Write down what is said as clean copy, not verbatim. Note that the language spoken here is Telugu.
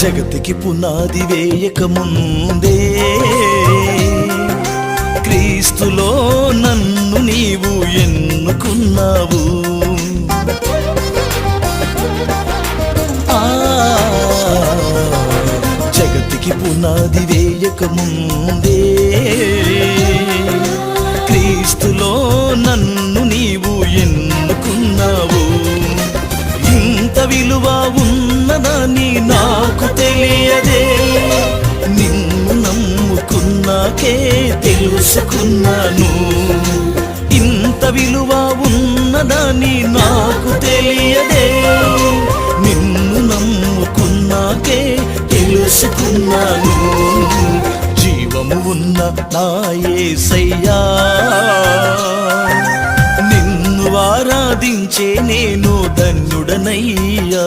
జగతికి పునాది వేయక ముందే క్రీస్తులో నన్ను నీవు ఎన్నుకున్నావు. జగతికి పునాది వేయక ముందే క్రీస్తులో నన్ను నీవు ఎన్నుకున్నావు. ఇంత విలువ ఉన్నదని నాకు తెలియదే, నిన్ను నమ్ముకున్నాకే తెలుసుకున్నాను. ఇంత విలువ ఉన్నదని నాకు తెలియదే, నిన్ను నమ్ముకున్నాకే తెలుసుకున్నాను. జీవము ఉన్న నా యేసయ్యా, నిన్ను ఆరాధించే నేను ధన్యుడనయ్యా.